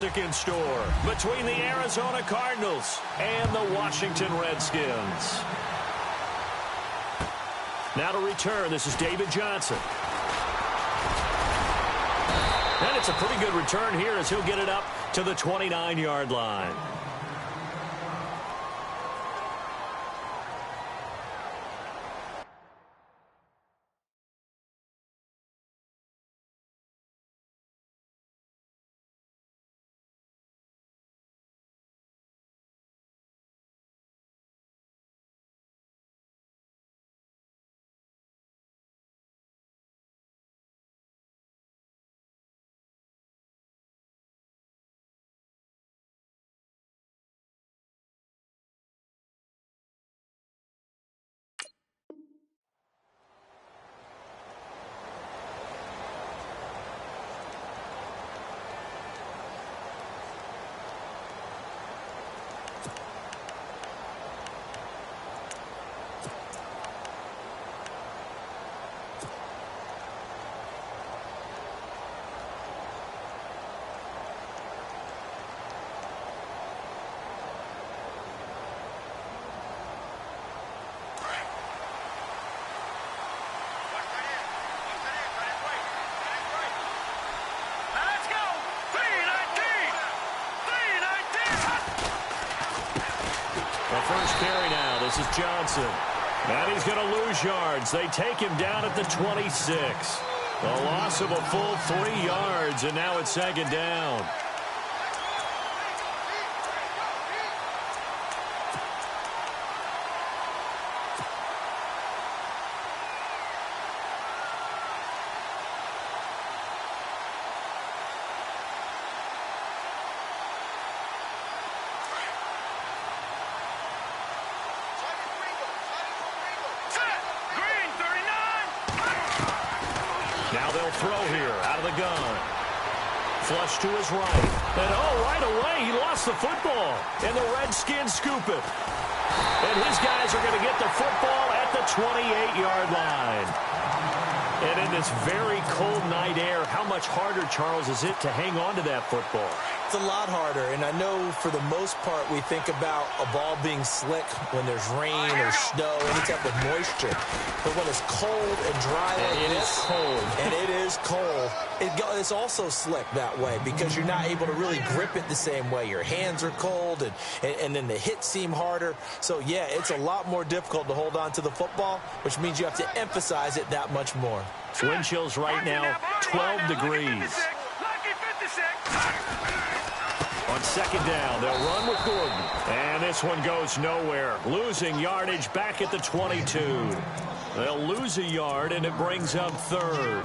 classic in store between the Arizona Cardinals and the Washington Redskins. Now to return, this is David Johnson. And it's a pretty good return here as he'll get it up to the 29-yard line. First carry now. This is Johnson. And he's going to lose yards. They take him down at the 26. A loss of a full 3 yards, and now it's second down. Now they'll throw here out of the gun. Flush to his right. And right away, he lost the football. And the Redskins scoop it. And his guys are going to get the football at the 28-yard line. And in this very cold night air, how much harder, Charles, is it to hang on to that football? It's a lot harder, and I know for the most part we think about a ball being slick when there's rain or snow, any type of moisture. But when it's cold and dry like this, and it is cold, it's also slick that way because you're not able to really grip it the same way. Your hands are cold, and then the hits seem harder. So, yeah, it's a lot more difficult to hold on to the football, which means you have to emphasize it that much more. Wind chills right now, 12 degrees. On second down, they'll run with Gordon. And this one goes nowhere. Losing yardage back at the 22. They'll lose a yard, and it brings up third.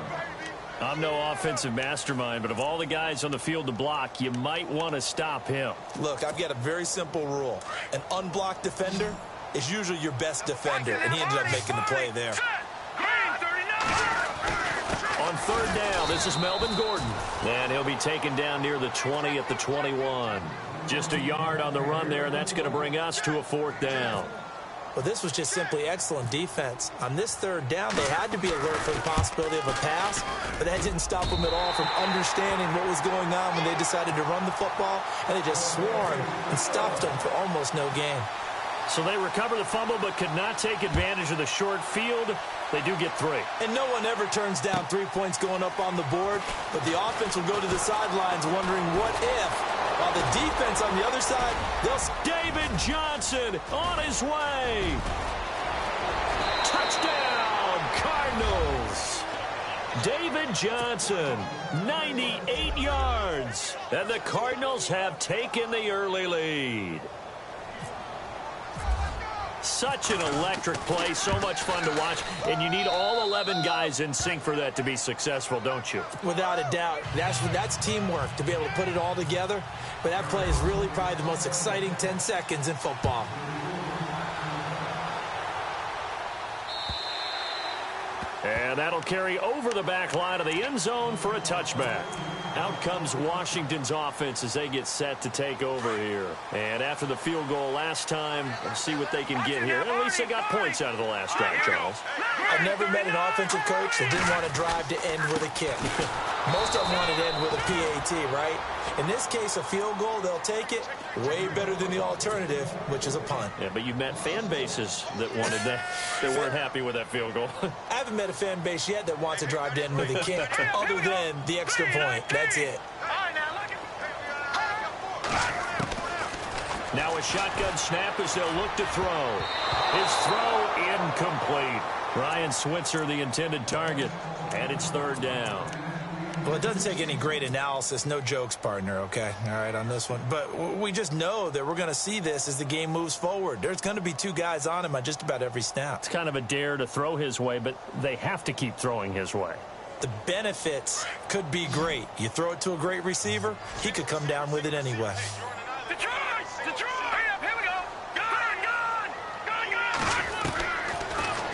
I'm no offensive mastermind, but of all the guys on the field to block, you might want to stop him. Look, I've got a very simple rule. An unblocked defender is usually your best defender, and he ended up making the play there. On third down, this is Melvin Gordon. And he'll be taken down near the 20 at the 21. Just a yard on the run there, and that's going to bring us to a fourth down. Well, this was just simply excellent defense. On this third down, they had to be alert for the possibility of a pass, but that didn't stop them at all from understanding what was going on when they decided to run the football, and they just swarmed and stopped them for almost no gain. So they recover the fumble but could not take advantage of the short field. They do get 3. And no one ever turns down 3 points going up on the board, but the offense will go to the sidelines wondering what if. While the defense on the other side, David Johnson on his way. Touchdown, Cardinals. David Johnson, 98 yards. And the Cardinals have taken the early lead. Such an electric play, so much fun to watch, and you need all 11 guys in sync for that to be successful, don't you? Without a doubt. That's teamwork, to be able to put it all together. But that play is really probably the most exciting 10 seconds in football. And that'll carry over the back line of the end zone for a touchback. Out comes Washington's offense as they get set to take over here. And after the field goal last time, let's see what they can get here. At least they got points out of the last drive, Charles. I've never met an offensive coach that didn't want to drive to end with a kick. Most of them want it end with a PAT, right? In this case, a field goal, they'll take it. Way better than the alternative, which is a punt. Yeah, but you met fan bases that wanted that, that weren't happy with that field goal. I haven't met a fan base yet that wants to drive to end with a kick, other than the extra point. That's it. Now a shotgun snap as they'll look to throw. His throw incomplete. Ryan Switzer, the intended target, and it's third down. Well, it doesn't take any great analysis. No jokes, partner, okay? All right, on this one. But we just know that we're going to see this as the game moves forward. There's going to be two guys on him on just about every snap. It's kind of a dare to throw his way, but they have to keep throwing his way. The benefits could be great. You throw it to a great receiver, he could come down with it anyway.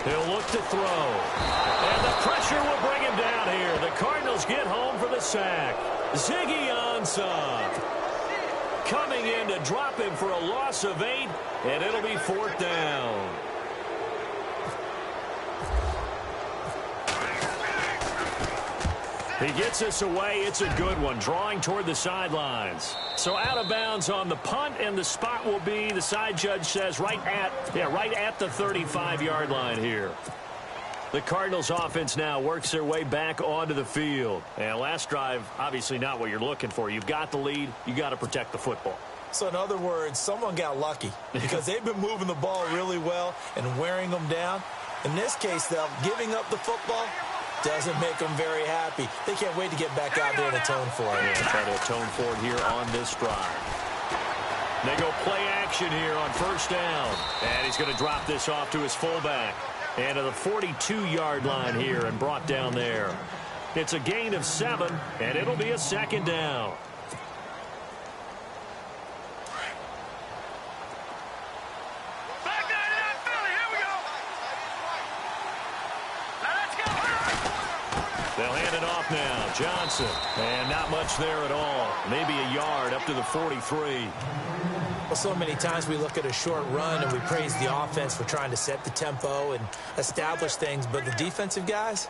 He'll look to throw. And the pressure will bring him down here. The Cardinals get home for the sack. Ziggy Ansah coming in to drop him for a loss of 8, and it'll be fourth down. He gets us away. It's a good one, drawing toward the sidelines. So out of bounds on the punt, and the spot will be, the side judge says, right at the 35-yard line here. The Cardinals offense now works their way back onto the field. And last drive, obviously not what you're looking for. You've got the lead. You got to protect the football. So in other words, someone got lucky because they've been moving the ball really well and wearing them down. In this case, though, giving up the football doesn't make them very happy. They can't wait to get back out there and atone for it. Yeah, try to atone for it here on this drive. They go play action here on first down. And he's going to drop this off to his fullback. And to the 42-yard line here and brought down there. It's a gain of 7, and it'll be a second down. They'll hand it off now. Johnson. And not much there at all. Maybe a yard up to the 43. Well, so many times we look at a short run and we praise the offense for trying to set the tempo and establish things. But the defensive guys,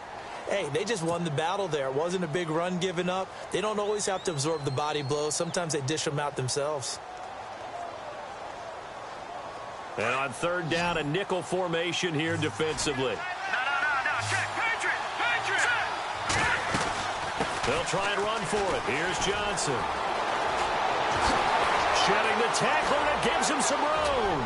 hey, they just won the battle there. It wasn't a big run given up. They don't always have to absorb the body blows. Sometimes they dish them out themselves. And on third down, a nickel formation here defensively. They'll try and run for it. Here's Johnson. Shedding the tackler that gives him some room.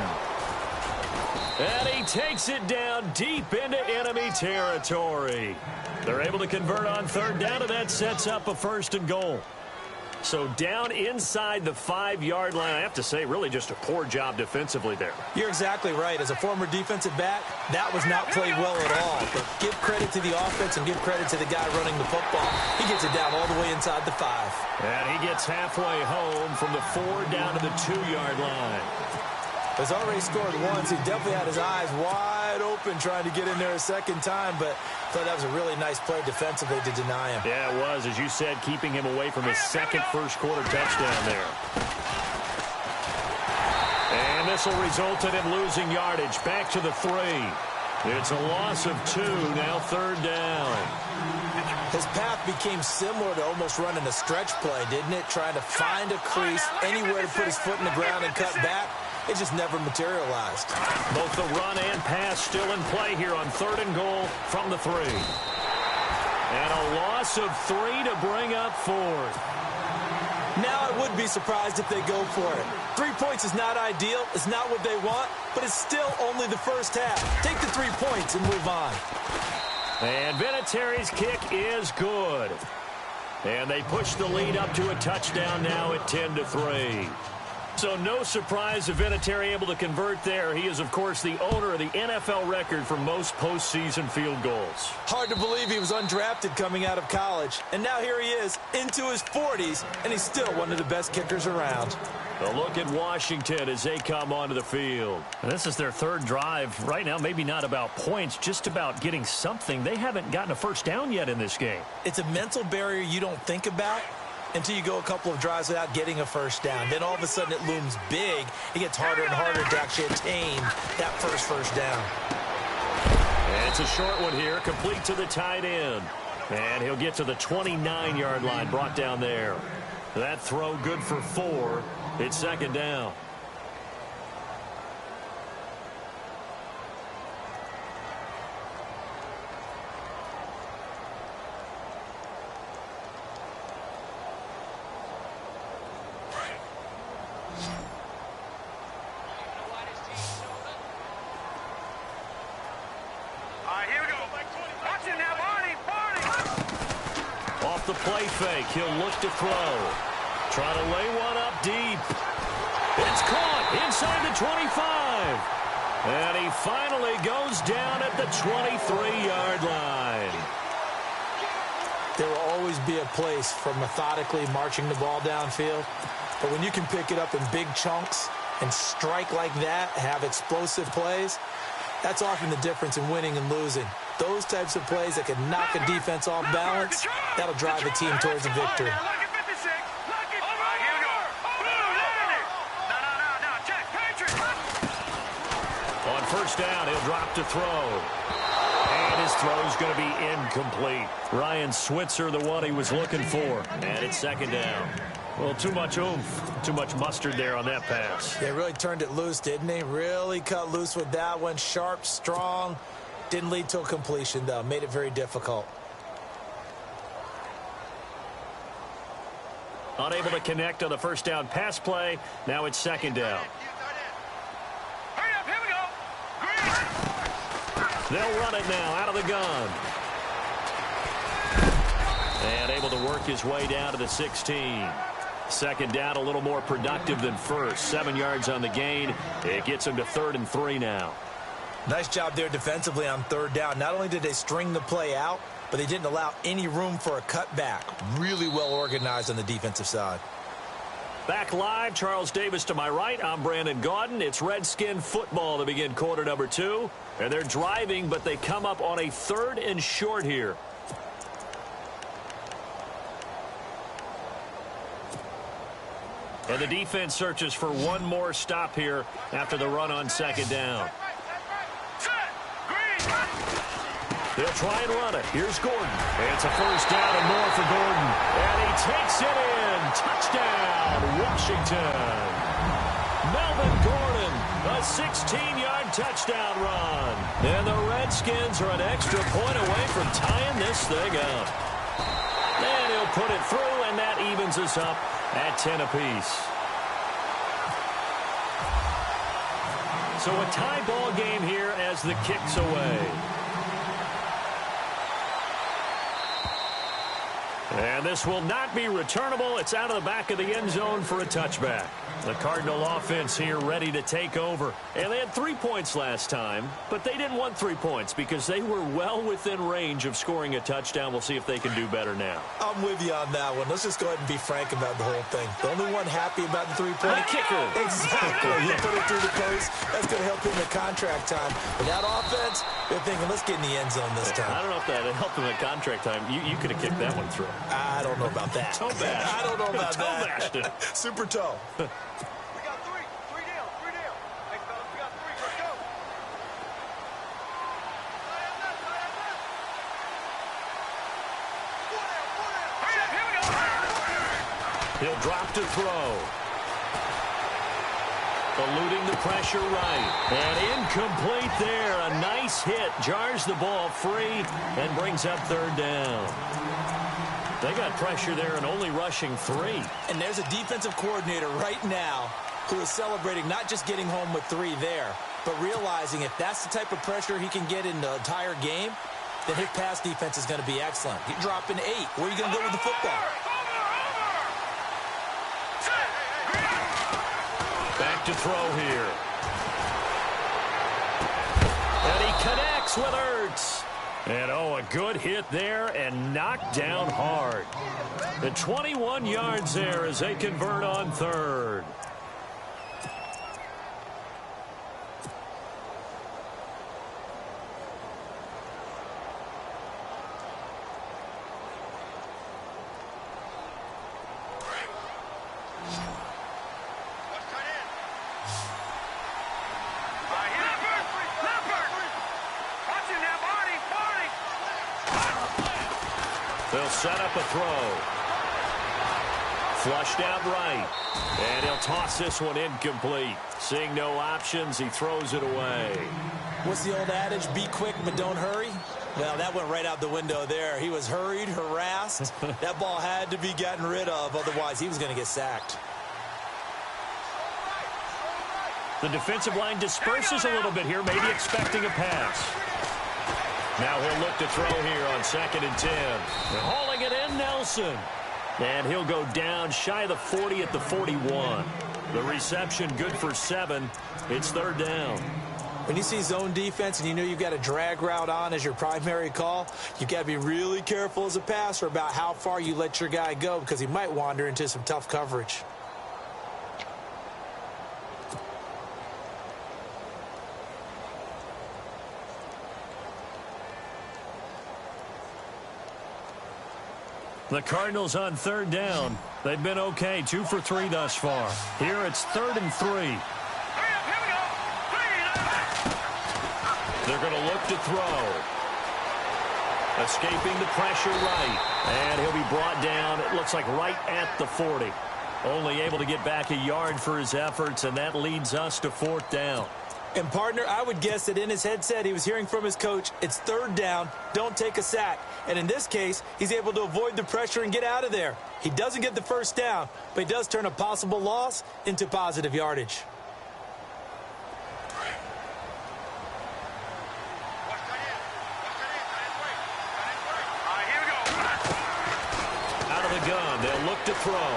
And he takes it down deep into enemy territory. They're able to convert on third down, and that sets up a first and goal. So down inside the 5-yard line, I have to say, really just a poor job defensively there. You're exactly right. As a former defensive back, that was not played well at all. But give credit to the offense and give credit to the guy running the football. He gets it down all the way inside the 5. And he gets halfway home from the 4 down to the 2-yard line. He's already scored once. He definitely had his eyes wide open trying to get in there a second time, but I thought that was a really nice play defensively to deny him. Yeah, it was, as you said, keeping him away from his second first-quarter touchdown there. And this will result in him losing yardage back to the 3. It's a loss of 2, now third down. His path became similar to almost running a stretch play, didn't it? Trying to find a crease, anywhere to put his foot in the ground and cut back. It just never materialized. Both the run and pass still in play here on third and goal from the 3. And a loss of 3 to bring up fourth. Now I would be surprised if they go for it. 3 points is not ideal. It's not what they want, but it's still only the first half. Take the 3 points and move on. And Vinatieri's kick is good. And they push the lead up to a touchdown now at 10-3. So no surprise if Vinatieri able to convert there. He is, of course, the owner of the NFL record for most postseason field goals. Hard to believe he was undrafted coming out of college. And now here he is into his 40s, and he's still one of the best kickers around. A look at Washington as they come onto the field. And this is their third drive. Right now, maybe not about points, just about getting something. They haven't gotten a first down yet in this game. It's a mental barrier you don't think about until you go a couple of drives without getting a first down. Then all of a sudden it looms big. It gets harder and harder to actually attain that first down. And it's a short one here, complete to the tight end. And he'll get to the 29-yard line, brought down there. That throw good for 4. It's second down. Off the play fake, he'll look to throw. Trying to lay one up deep. It's caught inside the 25. And he finally goes down at the 23-yard line. There will always be a place for methodically marching the ball downfield. But when you can pick it up in big chunks and strike like that, have explosive plays, that's often the difference in winning and losing. Those types of plays that can knock a defense off balance, that'll drive a team towards a victory. On first down, he'll drop to throw. And his throw's going to be incomplete. Ryan Switzer, the one he was looking for. And it's second down. Well, too much oomph, too much mustard there on that pass. They really turned it loose, didn't they? Really cut loose with that one. Sharp, strong. Didn't lead to a completion, though. Made it very difficult. Unable to connect on the first down pass play. Now it's second down. Hurry up, here we go. They'll run it now out of the gun. And able to work his way down to the 16. Second down, a little more productive than first. 7 yards on the gain. It gets him to 3rd and 3 now. Nice job there defensively on third down. Not only did they string the play out, but they didn't allow any room for a cutback. Really well organized on the defensive side. Back live, Charles Davis to my right. I'm Brandon Gaudin. It's Redskin football to begin quarter number 2. And they're driving, but they come up on a 3rd and short here. And the defense searches for one more stop here after the run on second down. They'll try and run it. Here's Gordon. It's a first down and more for Gordon. And he takes it in. Touchdown, Washington. Melvin Gordon, a 16-yard touchdown run. And the Redskins are an extra point away from tying this thing up. And he'll put it through, and that evens us up at 10 apiece. So a tie ball game here as the kick's away. And this will not be returnable. It's out of the back of the end zone for a touchback. The Cardinal offense here ready to take over. And they had 3 points last time, but they didn't want 3 points because they were well within range of scoring a touchdown. We'll see if they can do better now. I'm with you on that one. Let's just go ahead and be frank about the whole thing. The only one happy about the three-point kicker. Exactly. You put it through the post. That's going to help him in contract time. But that offense, they're thinking, let's get in the end zone this time. I don't know if that helped him at contract time. You could have kicked that one through. I don't know about that. Toe bash. I don't know about toe that. bashed it. Super toe. We got three. Three down. Three down. Hey, fellas, we got 3. Let's go. Hurry up, here we go. He'll drop to throw. Eluding the pressure right. And incomplete there. A nice hit. Jars the ball free and brings up 3rd down. They got pressure there and only rushing 3. And there's a defensive coordinator right now who is celebrating not just getting home with 3 there, but realizing if that's the type of pressure he can get in the entire game, then his pass defense is going to be excellent. You're dropping 8. Where are you going to go with the football? Back to throw here. And he connects with Ertz. And, oh, a good hit there and knocked down hard. The 21 yards there as they convert on 3rd. He'll set up a throw. Flushed out right. And he'll toss this one incomplete. Seeing no options, he throws it away. What's the old adage? Be quick, but don't hurry. Well, that went right out the window there. He was hurried, harassed. That ball had to be gotten rid of. Otherwise, he was going to get sacked. The defensive line disperses a little bit here, maybe expecting a pass. Now he'll look to throw here on 2nd and 10. They're hauling it in, Nelson. And he'll go down shy of the 40 at the 41. The reception good for 7. It's 3rd down. When you see zone defense and you know you've got a drag route on as your primary call, you've got to be really careful as a passer about how far you let your guy go because he might wander into some tough coverage. The Cardinals on 3rd down. They've been okay, 2 for 3 thus far. Here it's 3rd and 3. They're going to look to throw. Escaping the pressure right. And he'll be brought down, it looks like right at the 40. Only able to get back a yard for his efforts, and that leads us to 4th down. And, partner, I would guess that in his headset he was hearing from his coach, it's 3rd down, don't take a sack. And in this case, he's able to avoid the pressure and get out of there. He doesn't get the 1st down, but he does turn a possible loss into positive yardage. Out of the gun, they'll look to throw.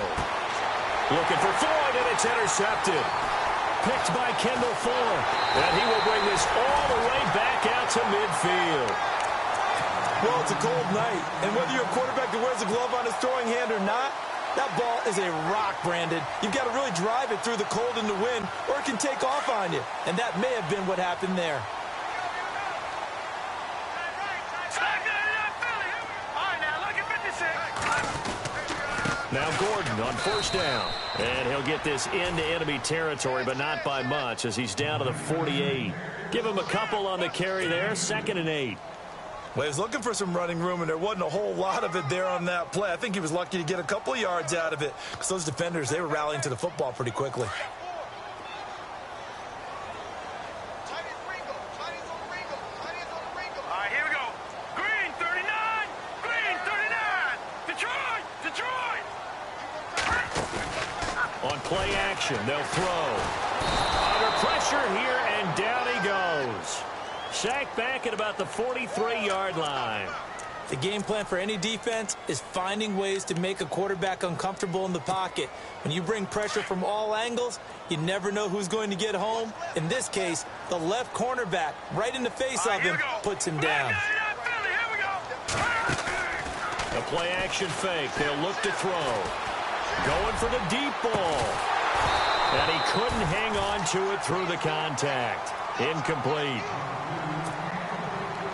Looking for Floyd, and it's intercepted. Picked by Kendall Fuller. And he will bring this all the way back out to midfield. Well, it's a cold night, and whether you're a quarterback that wears a glove on his throwing hand or not, that ball is a rock, Brandon. You've got to really drive it through the cold and the wind, or it can take off on you. And that may have been what happened there. Now Gordon on 1st down. And he'll get this into enemy territory, but not by much as he's down to the 48. Give him a couple on the carry there, 2nd and 8. Well, he was looking for some running room, and there wasn't a whole lot of it there on that play. I think he was lucky to get a couple of yards out of it because those defenders, they were rallying to the football pretty quickly. On play action, they'll throw. Under pressure here, and down he goes. Sacked back at about the 43-yard line. The game plan for any defense is finding ways to make a quarterback uncomfortable in the pocket. When you bring pressure from all angles, you never know who's going to get home. In this case, the left cornerback, right in the face of him, puts him down. A play action fake. They'll look to throw. Going for the deep ball. And he couldn't hang on to it through the contact. Incomplete.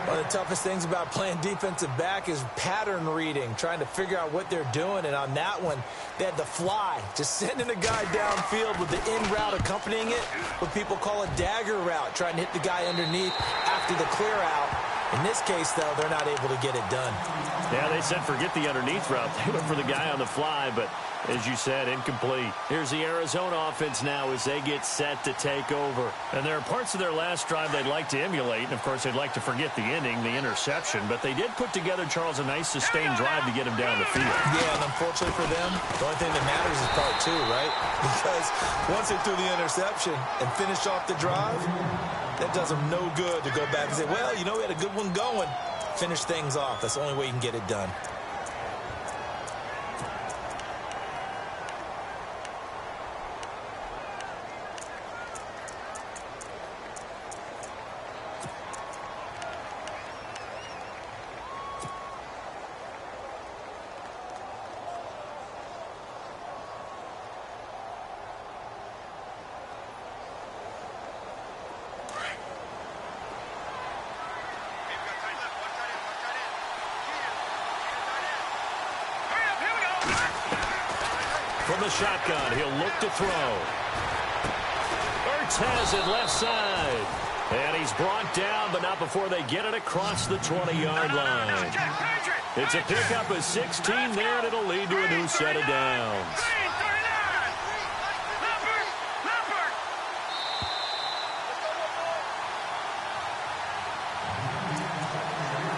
One of the toughest things about playing defensive back is pattern reading, trying to figure out what they're doing. And on that one, they had the fly, just sending a guy downfield with the in route accompanying it, what people call a dagger route, trying to hit the guy underneath after the clear out. In this case, though, they're not able to get it done. Yeah, they said forget the underneath route. They went for the guy on the fly, but as you said, incomplete. Here's the Arizona offense now as they get set to take over. And there are parts of their last drive they'd like to emulate. And, of course, they'd like to forget the ending, the interception. But they did put together, Charles, a nice sustained drive to get him down the field. Yeah, and unfortunately for them, the only thing that matters is part 2, right? Because once they threw the interception and finished off the drive, that does them no good to go back and say, well, you know, we had a good one going. Finish things off. That's the only way you can get it done. From the shotgun, he'll look to throw. Ertz has it left side. And he's brought down, but not before they get it across the 20-yard line. It's a pickup of 16 there, and it'll lead to a new set of downs.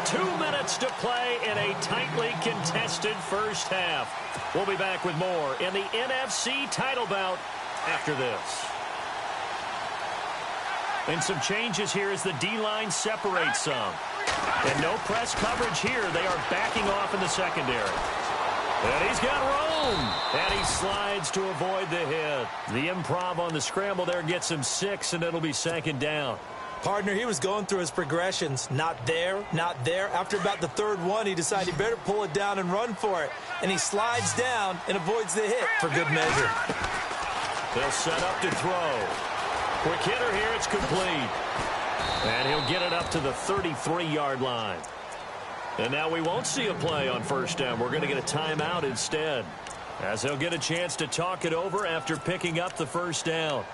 2 minutes to play in a tightly contested first half. We'll be back with more in the NFC title bout after this. And some changes here as the D-line separates some. And no press coverage here. They are backing off in the secondary. And he's got room. And he slides to avoid the hit. The improv on the scramble there gets him 6, and it'll be second down. Partner, he was going through his progressions. Not there, not there. After about the third one, he decided he better pull it down and run for it. And he slides down and avoids the hit for good measure. They'll set up to throw. Quick hitter here, it's complete. And he'll get it up to the 33-yard line. And now we won't see a play on first down. We're going to get a timeout instead, as he'll get a chance to talk it over after picking up the first down.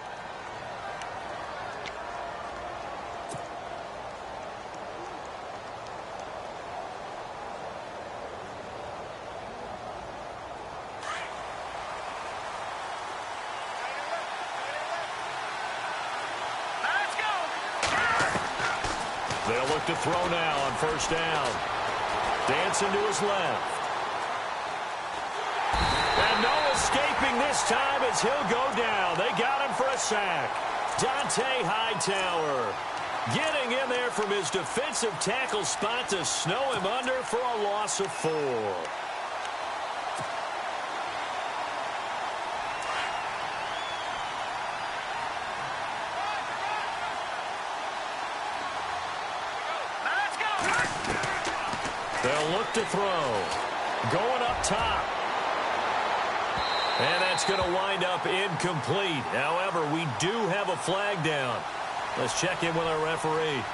They'll look to throw now on first down. Dancing to his left. And no escaping this time as he'll go down. They got him for a sack. Dante Hightower getting in there from his defensive tackle spot to snow him under for a loss of 4. They'll look to throw. Going up top. And that's going to wind up incomplete. However, we do have a flag down. Let's check in with our referee.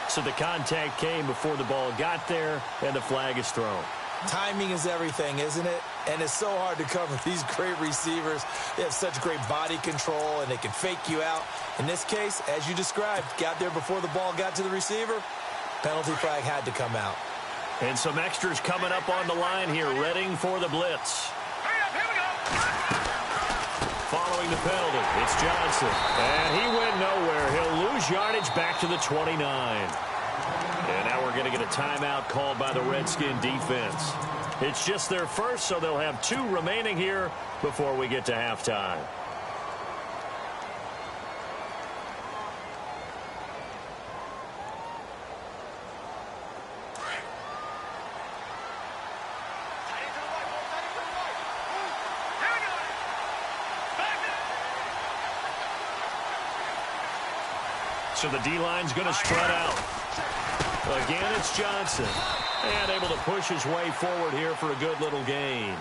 So the contact came before the ball got there, and the flag is thrown. Timing is everything, isn't it? And it's so hard to cover these great receivers. They have such great body control, and they can fake you out. In this case, as you described, got there before the ball got to the receiver. Penalty flag had to come out. And some extras coming up on the line here, readying for the blitz. Here we go. Following the penalty, it's Johnson. And he went nowhere. He'll lose yardage back to the 29. And now we're going to get a timeout called by the Redskin defense. It's just their first, so they'll have 2 remaining here before we get to halftime. So the D-line's going to spread out. Again, it's Johnson. And able to push his way forward here for a good little gain.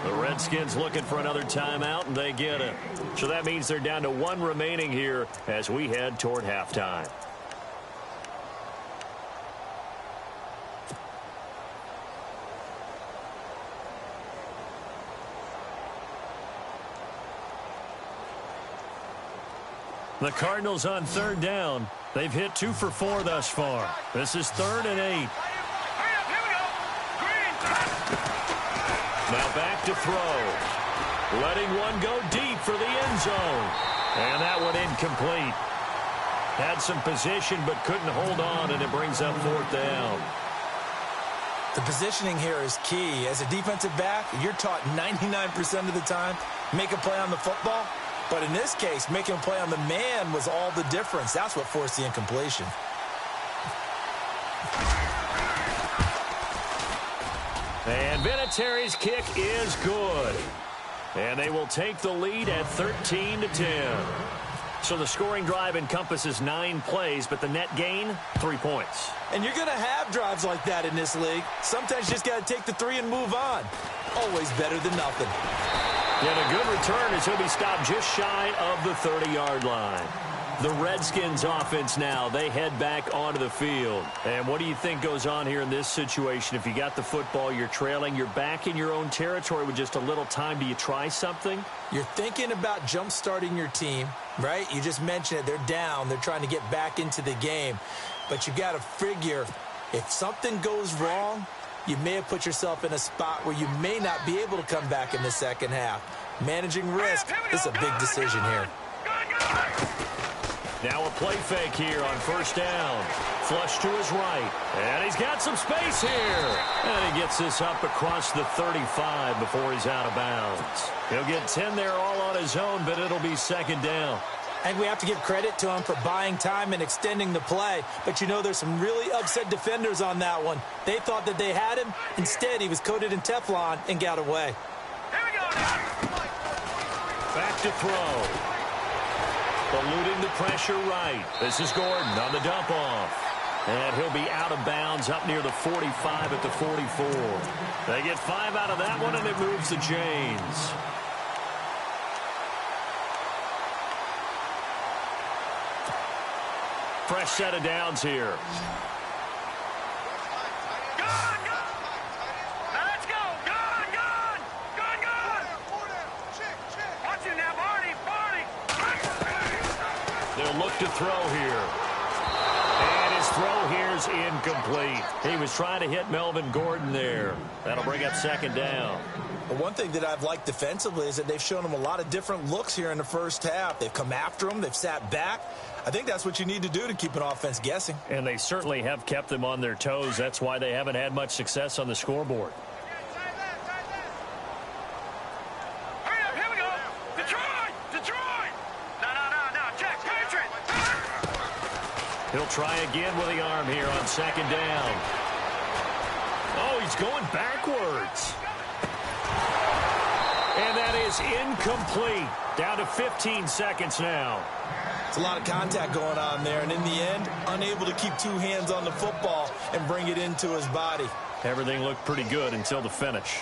The Redskins looking for another timeout, and they get it. So that means they're down to 1 remaining here as we head toward halftime. The Cardinals on third down. They've hit 2 for 4 thus far. This is 3rd and 8. Now back to throw. Letting one go deep for the end zone. And that one incomplete. Had some position but couldn't hold on, and it brings up 4th down. The positioning here is key. As a defensive back, you're taught 99% of the time, make a play on the football. But in this case, making a play on the man was all the difference. That's what forced the incompletion. And Vinatieri's kick is good. And they will take the lead at 13-10. So the scoring drive encompasses 9 plays, but the net gain, 3 points. And you're going to have drives like that in this league. Sometimes you just got to take the 3 and move on. Always better than nothing. And a good return as he'll be stopped just shy of the 30-yard line. The Redskins offense now, they head back onto the field. And what do you think goes on here in this situation? If you got the football, you're trailing, you're back in your own territory with just a little time. Do you try something? You're thinking about jump-starting your team, right? You just mentioned it. They're down. They're trying to get back into the game. But you got to figure if something goes wrong, you may have put yourself in a spot where you may not be able to come back in the second half. Managing risk is a big decision here. Now a play fake here on first down. Flush to his right. And he's got some space here. And he gets this up across the 35 before he's out of bounds. He'll get 10 there all on his own, but it'll be second down. And we have to give credit to him for buying time and extending the play. But you know there's some really upset defenders on that one. They thought that they had him. Instead, he was coated in Teflon and got away. Here we go now. Back to throw. Eluding the pressure right. This is Gordon on the dump off. And he'll be out of bounds up near the 45 at the 44. They get 5 out of that one, and it moves the chains. Fresh set of downs here. Gone, gone. Now let's go. Gone, gone. Gone, gone. Watch it now, Barney. Barney. They'll look to throw here. And his throw here's incomplete. He was trying to hit Melvin Gordon there. That'll bring up second down. Well, one thing that I've liked defensively is that they've shown him a lot of different looks here in the first half. They've come after him. They've sat back. I think that's what you need to do to keep an offense guessing. And they certainly have kept them on their toes. That's why they haven't had much success on the scoreboard. Hurry up. Here we go. Detroit. Detroit. No. Check. Patriot. He'll try again with the arm here on second down. Oh, he's going backwards. And that is incomplete. Down to 15 seconds now. It's a lot of contact going on there, and in the end, unable to keep two hands on the football and bring it into his body. Everything looked pretty good until the finish.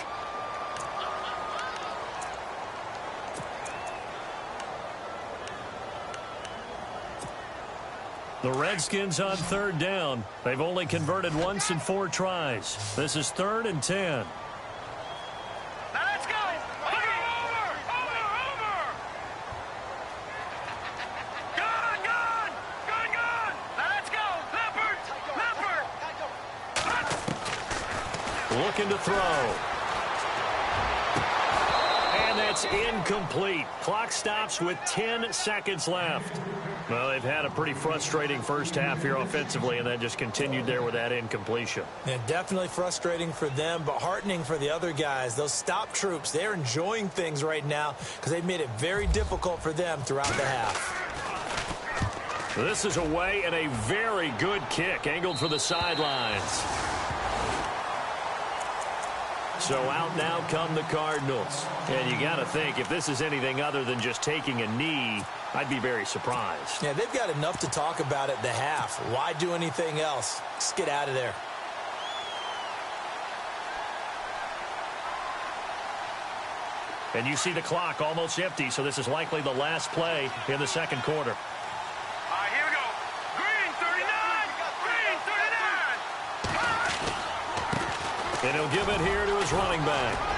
The Redskins on third down. They've only converted once in 4 tries. This is 3rd and 10. Now let's go. Over. Gone. Now let's go. Leopard. Looking to throw. And that's incomplete. Clock stops with 10 seconds left. Well, they've had a pretty frustrating first half here offensively, and then just continued there with that incompletion. Yeah, definitely frustrating for them, but heartening for the other guys. Those stop troops, they're enjoying things right now because they've made it very difficult for them throughout the half. This is away and a very good kick, angled for the sidelines. So out now come the Cardinals. And you got to think, if this is anything other than just taking a knee, I'd be very surprised. Yeah, they've got enough to talk about at the half. Why do anything else? Just get out of there. And you see the clock almost empty, so this is likely the last play in the second quarter. All right, here we go. Green 39. And he'll give it here to his running back.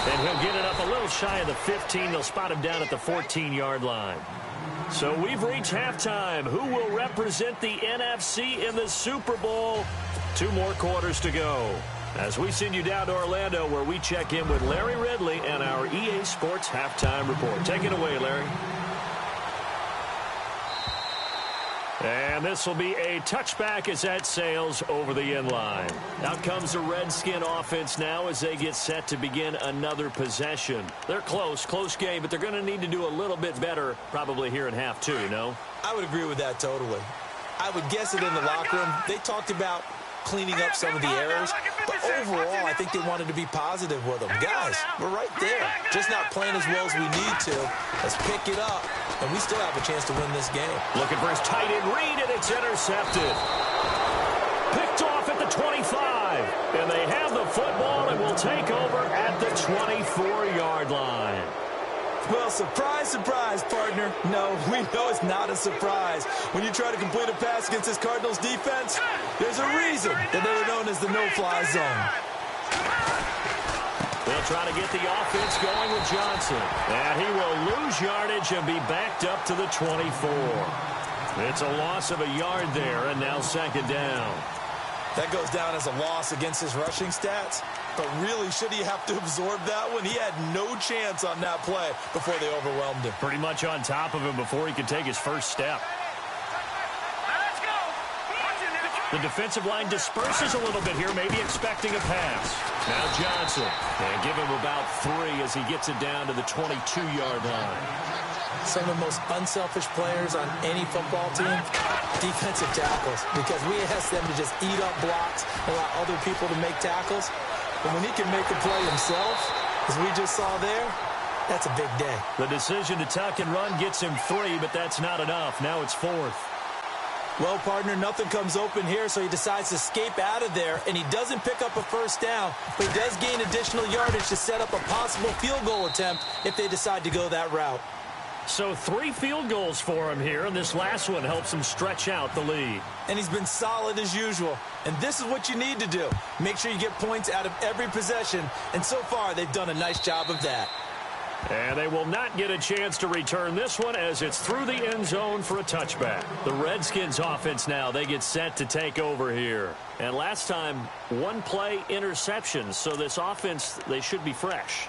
And he'll get it up a little shy of the 15. They'll spot him down at the 14-yard line. So we've reached halftime. Who will represent the NFC in the Super Bowl? 2 more quarters to go. As we send you down to Orlando, where we check in with Larry Ridley and our EA Sports Halftime Report. Take it away, Larry. And this will be a touchback as that sails over the end line. Out comes the Redskin offense now as they get set to begin another possession. They're close game, but they're going to need to do a little bit better probably here in half 2, you know? I would agree with that totally. I would guess it in the locker room. They talked about cleaning up some of the errors, but overall, I think they wanted to be positive with them. Guys, we're right there. Just not playing as well as we need to. Let's pick it up, and we still have a chance to win this game. Looking for his tight end read, and it's intercepted. Picked off at the 25, and they have the football and will take over at the 24-yard line. Well, surprise, surprise, partner. No, we know it's not a surprise. When you try to complete a pass against this Cardinals defense, there's a reason that they were known as the no-fly zone. They'll try to get the offense going with Johnson. And he will lose yardage and be backed up to the 24. It's a loss of a yard there, and now second down. That goes down as a loss against his rushing stats. But really, should he have to absorb that one? He had no chance on that play before they overwhelmed him. Pretty much on top of him before he could take his first step. Let's go. The defensive line disperses a little bit here, maybe expecting a pass. Now Johnson. And give him about 3 as he gets it down to the 22-yard line. Some of the most unselfish players on any football team, defensive tackles, because we ask them to just eat up blocks and allow other people to make tackles. But when he can make a play himself, as we just saw there, that's a big day. The decision to tuck and run gets him 3, but that's not enough. Now it's 4th. Well, partner, nothing comes open here, so he decides to escape out of there, and he doesn't pick up a first down, but he does gain additional yardage to set up a possible field goal attempt if they decide to go that route. So 3 field goals for him here, and this last one helps him stretch out the lead. And he's been solid as usual. And this is what you need to do. Make sure you get points out of every possession. And so far, they've done a nice job of that. And they will not get a chance to return this one as it's through the end zone for a touchback. The Redskins offense now, they get set to take over here. And last time, 1 play interception. So this offense, they should be fresh.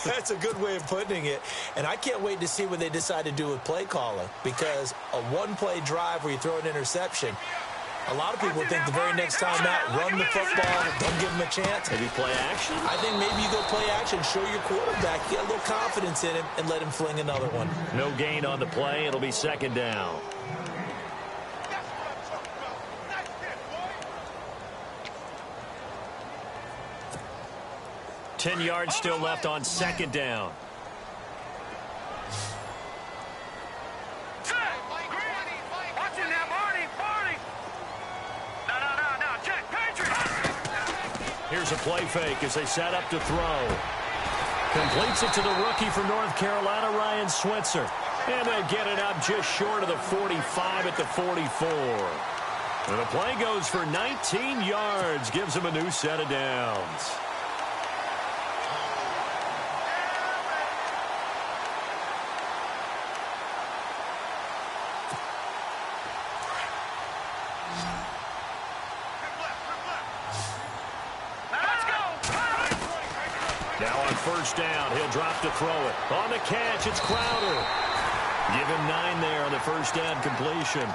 That's a good way of putting it. And I can't wait to see what they decide to do with play calling. Because a 1-play drive where you throw an interception, a lot of people think the very next time out, run the football, don't give him a chance. Maybe play action? I think maybe you go play action, show your quarterback, get a little confidence in him, and let him fling another one. No gain on the play. It'll be second down. Ten yards still left on second down. Here's a play fake as they set up to throw. Completes it to the rookie from North Carolina, Ryan Switzer. And they'll get it up just short of the 45 at the 44. And the play goes for 19 yards. Gives them a new set of downs. Now on first down, he'll drop to throw it. On the catch, it's Crowder. Give him 9 there on the first down completion.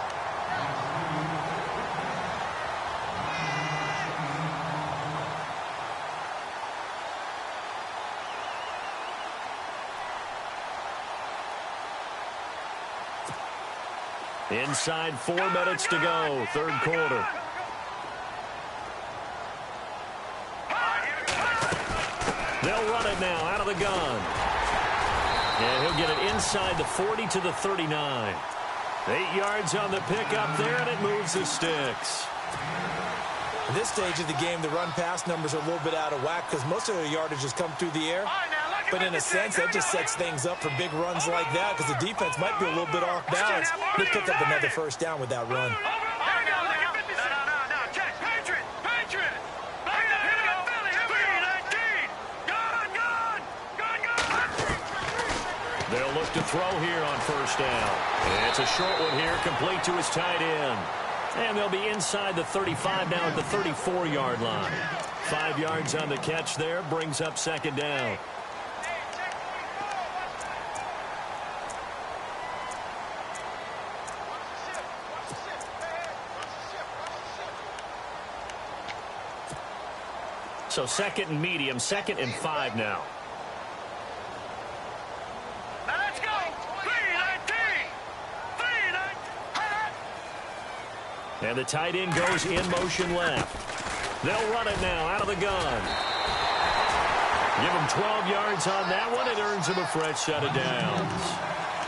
Inside 4 minutes to go, third quarter. They'll run it now out of the gun. And he'll get it inside the 40 to the 39. 8 yards on the pickup there, and it moves the sticks. At this stage of the game, the run-pass numbers are a little bit out of whack because most of their yardage has come through the air. But in a sense, that just sets things up for big runs like that because the defense might be a little bit off balance. They pick up another first down with that run. They'll look to throw here on first down. And it's a short one here, complete to his tight end. And they'll be inside the 35 now at the 34-yard line. 5 yards on the catch there, brings up second down. So second and medium, 2nd and 5 now. Let's go. 3-19. And the tight end goes in motion left. They'll run it now out of the gun. Give him 12 yards on that one. It earns him a fresh set of downs.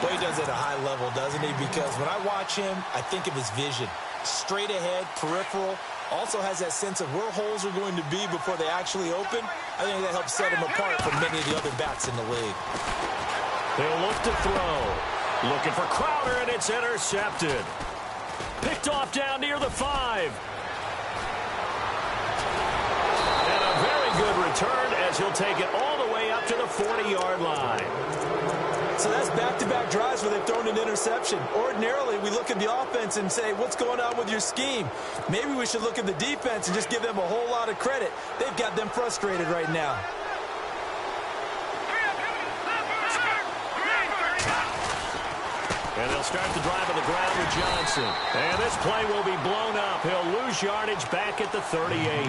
Well, he does it at a high level, doesn't he? Because when I watch him, I think of his vision. Straight ahead, peripheral. Also has that sense of where holes are going to be before they actually open. I think that helps set him apart from many of the other backs in the league. They'll look to throw. Looking for Crowder, and it's intercepted. Picked off down near the 5. And a very good return as he'll take it all the way up to the 40-yard line. So that's back-to-back drives where they've thrown an interception. Ordinarily, we look at the offense and say, what's going on with your scheme? Maybe we should look at the defense and just give them a whole lot of credit. They've got them frustrated right now. And they'll start the drive on the ground with Johnson. And this play will be blown up. He'll lose yardage back at the 38.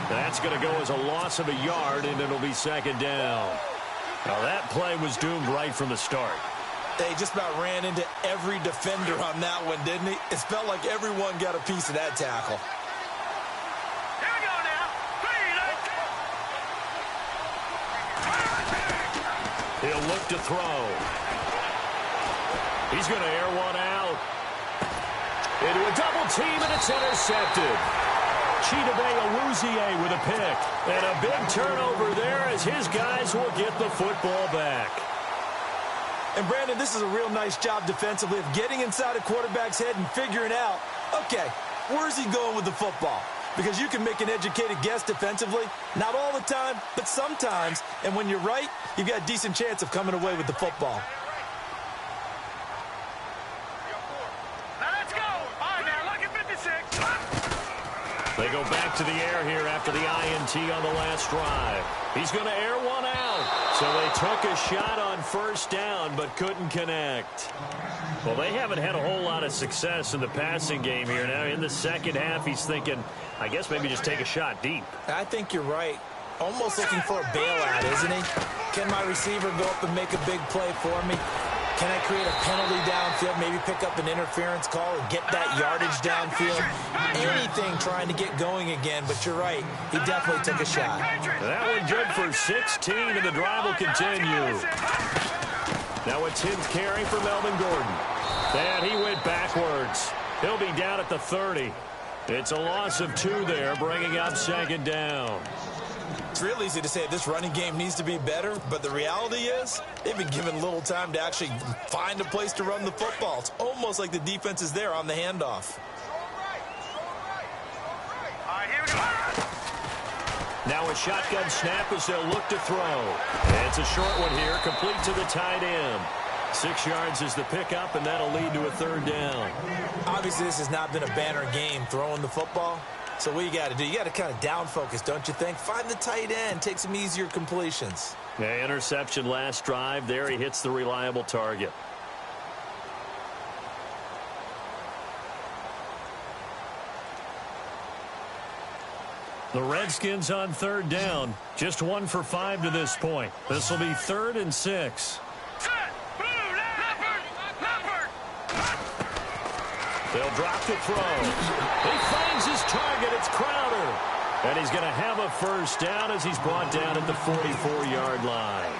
That's going to go as a loss of a yard, and it'll be second down. Now, that play was doomed right from the start. They just about ran into every defender on that one, didn't he? It felt like everyone got a piece of that tackle. Here we go now. He'll look to throw. He's going to air one out. Into a double team, and it's intercepted. Chidobe Awuzie with a pick. And a big turnover there as his guys will get the football back. And, Brandon, this is a real nice job defensively of getting inside a quarterback's head and figuring out, okay, where's he going with the football? Because you can make an educated guess defensively. Not all the time, but sometimes. And when you're right, you've got a decent chance of coming away with the football. They go back to the air here after the INT on the last drive. He's going to air one out. So they took a shot on first down but couldn't connect. Well, they haven't had a whole lot of success in the passing game here. Now in the second half, he's thinking, I guess maybe just take a shot deep. I think you're right. Almost looking for a bailout, isn't he? Can my receiver go up and make a big play for me? Can I create a penalty downfield, maybe pick up an interference call or get that yardage downfield? Anything trying to get going again, but you're right. He definitely took a shot. That one good for 16, and the drive will continue. Now a 10th carry for Melvin Gordon. And he went backwards. He'll be down at the 30. It's a loss of 2 there, bringing up second down. It's real easy to say this running game needs to be better, but the reality is they've been given little time to actually find a place to run the football. It's almost like the defense is there on the handoff. All right, here we go. Now a shotgun snap as they'll look to throw. And it's a short one here, complete to the tight end. 6 yards is the pickup, and that'll lead to a third down. Obviously, this has not been a banner game throwing the football. So what you got to do, you got to kind of down focus, don't you think? Find the tight end, take some easier completions. Yeah, interception last drive. There he hits the reliable target. The Redskins on third down. Just 1 for 5 to this point. This will be 3rd and 6. They'll drop to throw. He finds his target. It's Crowder. And he's going to have a first down as he's brought down at the 44-yard line.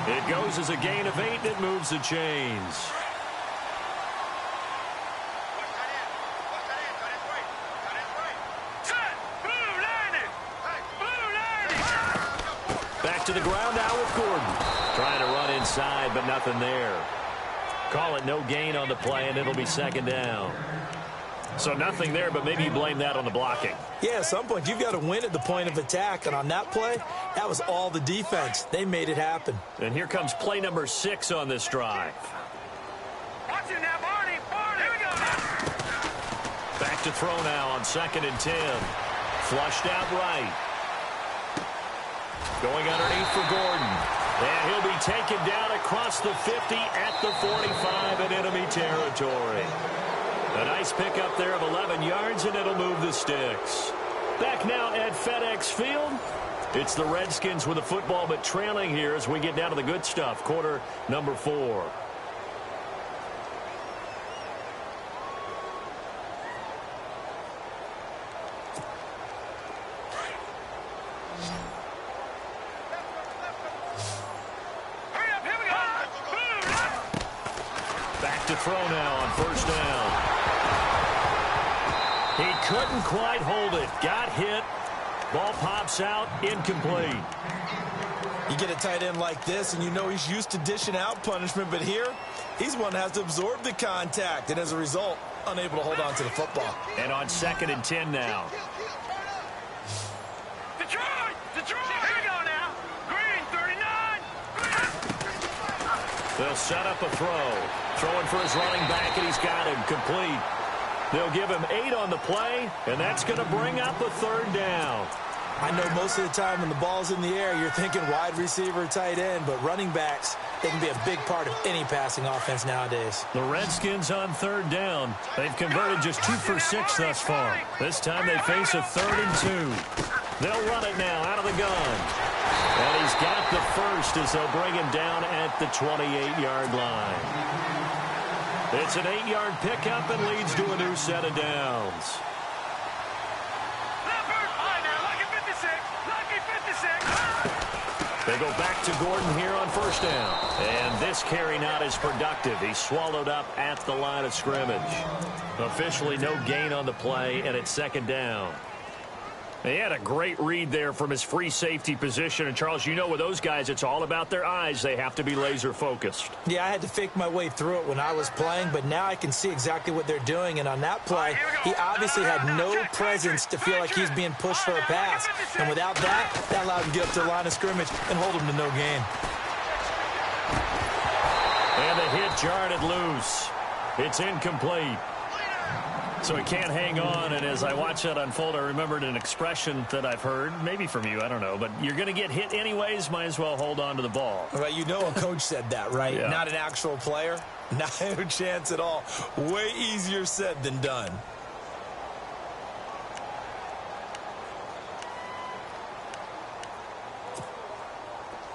It goes as a gain of 8, and it moves the chains. Back to the ground now with Gordon. Trying to run inside, but nothing there. Call it no gain on the play, and it'll be second down. So nothing there, but maybe you blame that on the blocking. Yeah, at some point, you've got to win at the point of attack. And on that play, that was all the defense. They made it happen. And here comes play number 6 on this drive. Watch it now, Barney. Here we go. Back to throw now on 2nd and 10. Flushed out right. Going underneath for Gordon. And he'll be taken down across the 50 at the 45 in enemy territory. A nice pickup there of 11 yards, and it'll move the sticks. Back now at FedEx Field. It's the Redskins with the football, but trailing here as we get down to the good stuff. Quarter number 4. To throw now on first down. He couldn't quite hold it. Got hit. Ball pops out, incomplete. You get a tight end like this, and you know he's used to dishing out punishment, but here, he's one that has to absorb the contact, and as a result, unable to hold on to the football. And on 2nd and 10 now. Detroit! Detroit! Here we go now. Green, 39. They'll set up a throw. Throwing for his running back, and he's got him complete. They'll give him 8 on the play, and that's going to bring up a 3rd down. I know most of the time when the ball's in the air, you're thinking wide receiver, tight end, but running backs, they can be a big part of any passing offense nowadays. The Redskins on 3rd down. They've converted just 2 for 6 thus far. This time they face a 3rd and 2. They'll run it now out of the gun. And he's got the first as they'll bring him down at the 28-yard line. It's an 8-yard pickup and leads to a new set of downs. They go back to Gordon here on 1st down. And this carry not as productive. He's swallowed up at the line of scrimmage. Officially no gain on the play, and it's 2nd down. He had a great read there from his free safety position. And, Charles, you know with those guys, it's all about their eyes. They have to be laser-focused. Yeah, I had to fake my way through it when I was playing, but now I can see exactly what they're doing. And on that play, he obviously had no presence to feel like he's being pushed for a pass. And without that, that allowed him to get up to the line of scrimmage and hold him to no gain. And the hit jarred it loose. It's incomplete. So he can't hang on, and as I watch that unfold, I remembered an expression that I've heard, maybe from you, I don't know, but you're going to get hit anyways, might as well hold on to the ball. Well, you know a coach said that, right? Yeah. Not an actual player. Not a chance at all. Way easier said than done.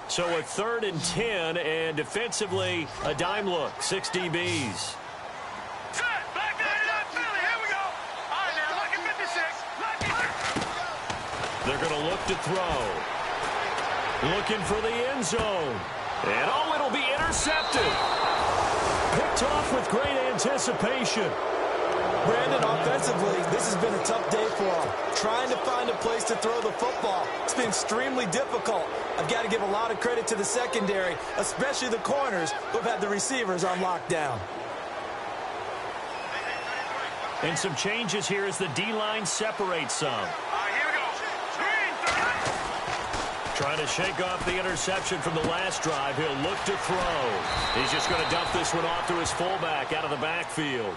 So a 3rd and 10, and defensively, a dime look, 6 DBs. They're going to look to throw. Looking for the end zone. And, oh, it'll be intercepted. Picked off with great anticipation. Brandon, offensively, this has been a tough day for him. Trying to find a place to throw the football. It's been extremely difficult. I've got to give a lot of credit to the secondary, especially the corners who've had the receivers on lockdown. And some changes here as the D-line separates some. Trying to shake off the interception from the last drive. He'll look to throw. He's just going to dump this one off to his fullback out of the backfield.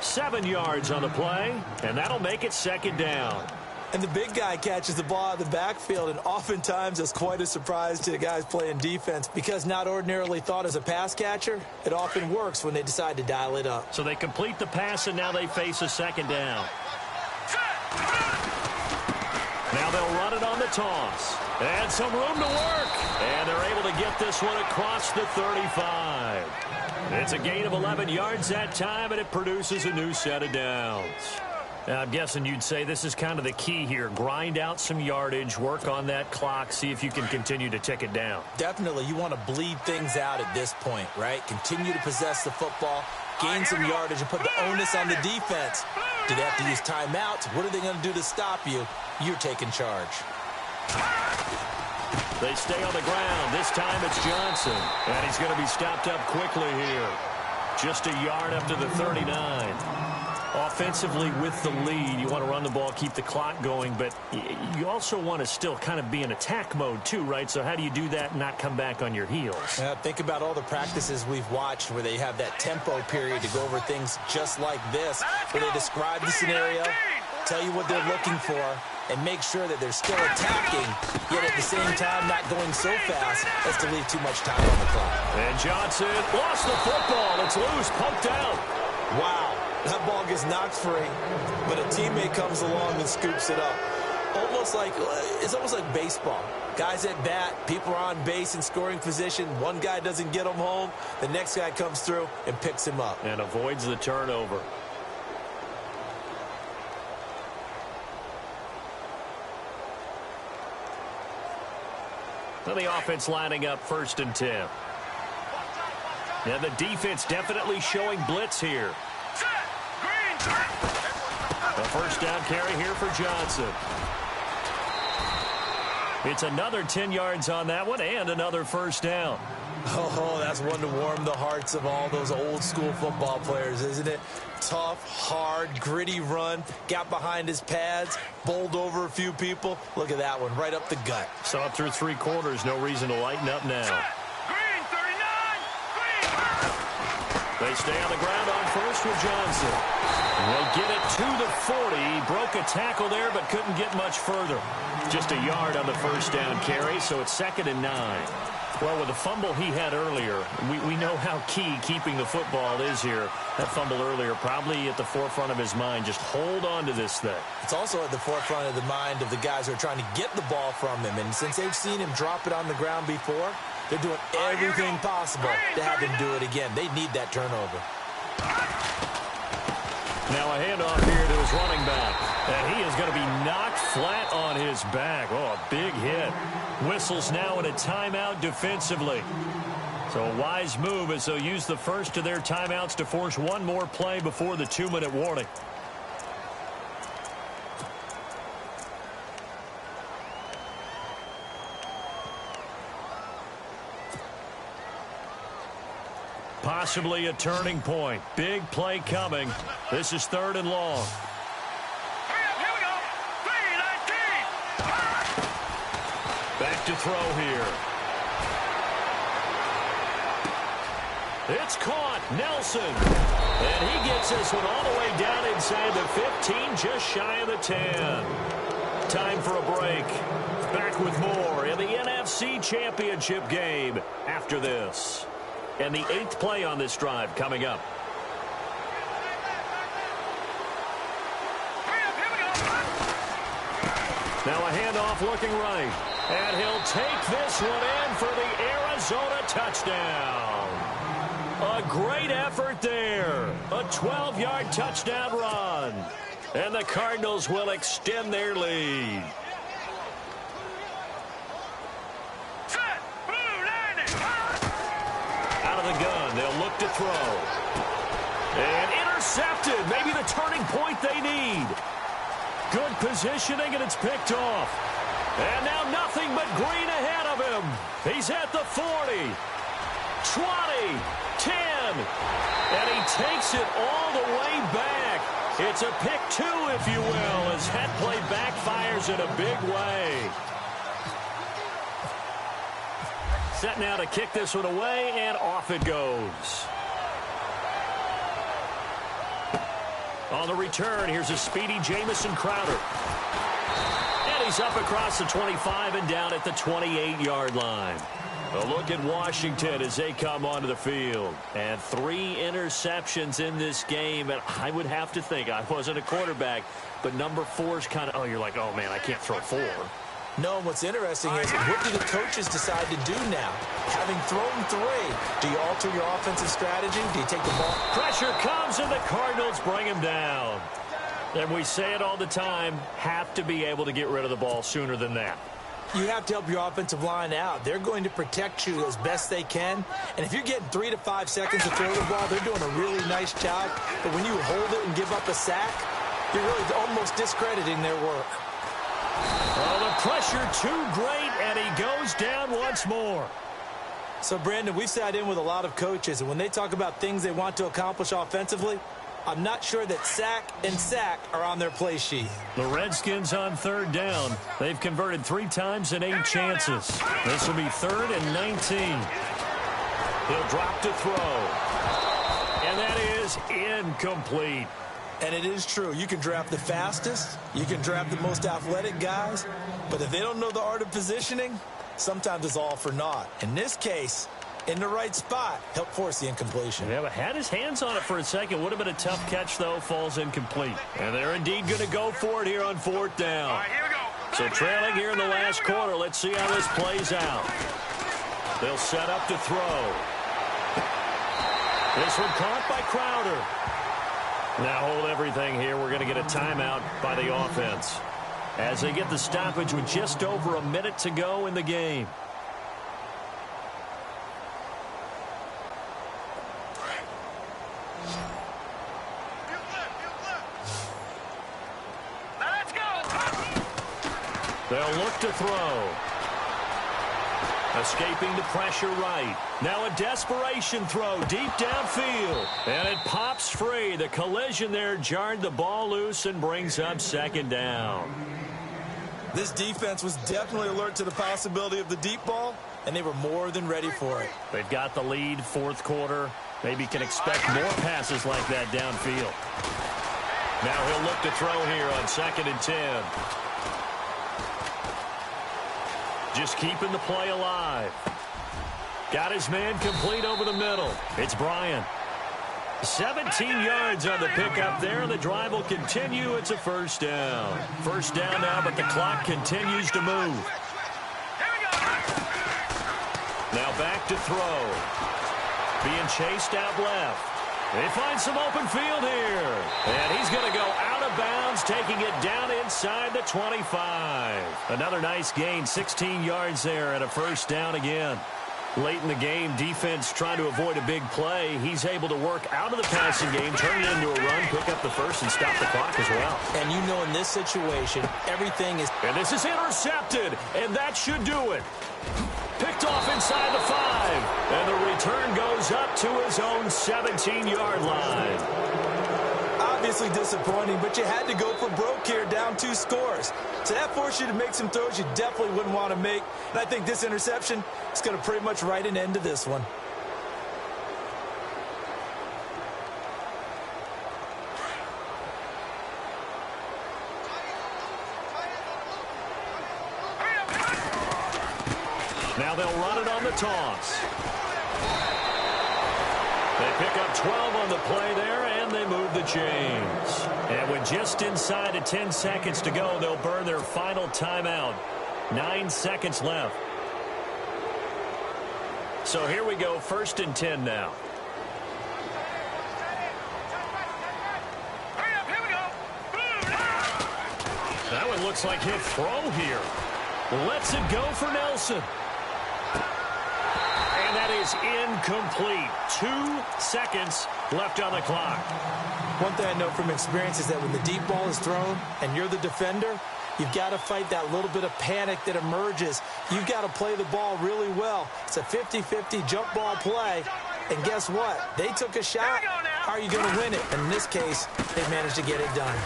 7 yards on the play, and that'll make it 2nd down. And the big guy catches the ball out of the backfield, and oftentimes it's quite a surprise to the guys playing defense because not ordinarily thought as a pass catcher, it often works when they decide to dial it up. So they complete the pass, and now they face a 2nd down. Now they'll run it on the toss. And some room to work. And they're able to get this one across the 35. It's a gain of 11 yards that time, and it produces a new set of downs. Now, I'm guessing you'd say this is kind of the key here. Grind out some yardage, work on that clock, see if you can continue to tick it down. Definitely. You want to bleed things out at this point, right? Continue to possess the football, gain some yardage, and put the onus on the defense. Do they have to use timeouts? What are they going to do to stop you? You're taking charge. They stay on the ground. This time it's Johnson. And he's going to be stopped up quickly here. Just a yard up to the 39. Offensively with the lead, you want to run the ball, keep the clock going, but you also want to still kind of be in attack mode too, right? So how do you do that and not come back on your heels? Think about all the practices we've watched where they have that tempo period to go over things just like this, where they describe the scenario, tell you what they're looking for, and make sure that they're still attacking, yet at the same time not going so fast as to leave too much time on the clock. And Johnson lost the football. It's loose, poked out. Wow. That ball gets knocked free, but a teammate comes along and scoops it up. It's almost like baseball. Guys at bat, people are on base in scoring position. One guy doesn't get him home. The next guy comes through and picks him up. And avoids the turnover. Well, the offense lining up 1st and 10. Yeah, the defense definitely showing blitz here. A 1st down carry here for Johnson. It's another 10 yards on that one and another first down. Oh, that's one to warm the hearts of all those old-school football players, isn't it? Tough, hard, gritty run, got behind his pads, bowled over a few people. Look at that one, right up the gut. Saw it through 3 quarters, no reason to lighten up now. Green, 39, green. They stay on the ground on first with Johnson. They'll get it to the 40. He broke a tackle there, but couldn't get much further. Just a yard on the first down carry, so it's 2nd and 9. Well, with the fumble he had earlier, we know how key keeping the football is here. That fumble earlier probably at the forefront of his mind. Just hold on to this thing. It's also at the forefront of the mind of the guys who are trying to get the ball from him. And since they've seen him drop it on the ground before, they're doing everything possible to have him do it again. They need that turnover. Now a handoff here to his running back. And he is going to be knocked flat on his back. Oh, a big hit. Whistles now in a timeout defensively. So a wise move as they'll use the first of their timeouts to force one more play before the 2-minute warning. Possibly a turning point. Big play coming. This is 3rd and long. Here we go. 3-19. Back to throw here. It's caught. Nelson. And he gets this one all the way down inside the 15, just shy of the 10. Time for a break. Back with more in the NFC Championship game after this. And the 8th play on this drive coming up. Now a handoff looking right. And he'll take this one in for the Arizona touchdown. A great effort there. A 12-yard touchdown run. And the Cardinals will extend their lead. The gun. They'll look to throw. And intercepted. Maybe the turning point they need. Good positioning, and it's picked off. And now nothing but green ahead of him. He's at the 40, 20, 10. And he takes it all the way back. It's a pick 2, if you will, as that play backfires in a big way. Set now to kick this one away, and off it goes. On the return, here's a speedy Jamison Crowder. And he's up across the 25 and down at the 28-yard line. A look at Washington as they come onto the field. And 3 interceptions in this game. And I would have to think, I wasn't a quarterback, but number 4 is kind of, you're like, oh, man, I can't throw 4. No, what's interesting is what do the coaches decide to do now? Having thrown 3, do you alter your offensive strategy? Do you take the ball? Pressure comes and the Cardinals bring him down. And we say it all the time, have to be able to get rid of the ball sooner than that. You have to help your offensive line out. They're going to protect you as best they can. And if you're getting 3 to 5 seconds to throw the ball, they're doing a really nice job. But when you hold it and give up a sack, you're really almost discrediting their work. Oh, the pressure too great, and he goes down once more. So, Brandon, we've sat in with a lot of coaches, and when they talk about things they want to accomplish offensively, I'm not sure that sack and sack are on their play sheet. The Redskins on 3rd down. They've converted 3 times in 8 chances. This will be 3rd and 19. He'll drop to throw. And that is incomplete. And it is true. You can draft the fastest. You can draft the most athletic guys. But if they don't know the art of positioning, sometimes it's all for naught. In this case, in the right spot, help force the incompletion. Yeah, but had his hands on it for a second. Would have been a tough catch, though. Falls incomplete. And they're indeed going to go for it here on 4th down. All right, here we go. So trailing here in the last quarter. Let's see how this plays out. They'll set up to throw. This one caught by Crowder. Now hold everything here. We're going to get a timeout by the offense as they get the stoppage with just over a minute to go in the game. Let's go. They'll look to throw. Escaping the pressure right. Now a desperation throw deep downfield. And it pops free. The collision there jarred the ball loose and brings up second down. This defense was definitely alert to the possibility of the deep ball, and they were more than ready for it. They've got the lead, fourth quarter. Maybe can expect more passes like that downfield. Now he'll look to throw here on 2nd and 10. Just keeping the play alive. Got his man complete over the middle. It's Bryant. 17 yards on the pickup there, and the drive will continue. It's a first down. First down now, but the clock continues to move. Now back to throw. Being chased out left. They find some open field here. And he's going to go out of bounds, taking it down inside the 25. Another nice gain, 16 yards there, and a first down again. Late in the game, defense trying to avoid a big play. He's able to work out of the passing game, turn it into a run, pick up the first, and stop the clock as well. And you know in this situation, everything is... And this is intercepted, and that should do it. Picked off inside the 5, and the return goes up to his own 17-yard line. Obviously disappointing, but you had to go for broke here, down 2 scores. So that forced you to make some throws you definitely wouldn't want to make. And I think this interception is going to pretty much write an end to this one. Now they'll run it on the toss. They pick up 12 on the play there, and they move the chains. And with just inside of 10 seconds to go, they'll burn their final timeout. 9 seconds left. So here we go, 1st and 10 now. That one looks like he'll throw here. Lets it go for Nelson. And that is incomplete. 2 seconds left on the clock. One thing I know from experience is that when the deep ball is thrown and you're the defender, you've got to fight that little bit of panic that emerges. You've got to play the ball really well. It's a 50-50 jump ball play. And guess what? They took a shot. How are you going to win it? And in this case, they managed to get it done.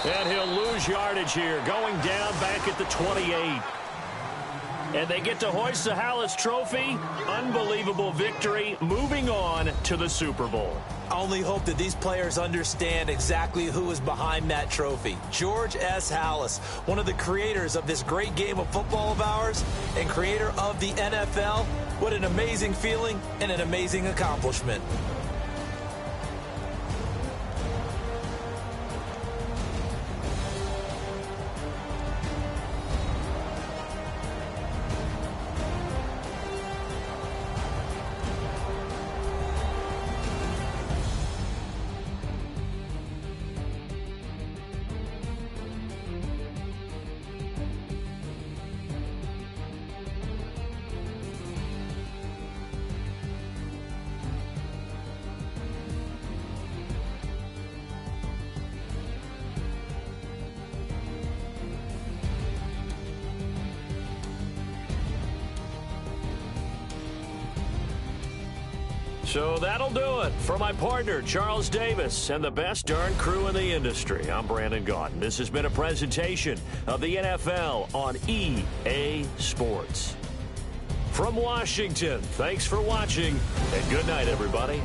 And he'll lose yardage here, going down back at the 28. And they get to hoist the Hallis Trophy. Unbelievable victory, moving on to the Super Bowl. I only hope that these players understand exactly who is behind that trophy. George S. Hallis, one of the creators of this great game of football of ours and creator of the NFL. What an amazing feeling and an amazing accomplishment. So that'll do it. For my partner, Charles Davis, and the best darn crew in the industry, I'm Brandon Gaudin. This has been a presentation of the NFL on EA Sports. From Washington, thanks for watching, and good night, everybody.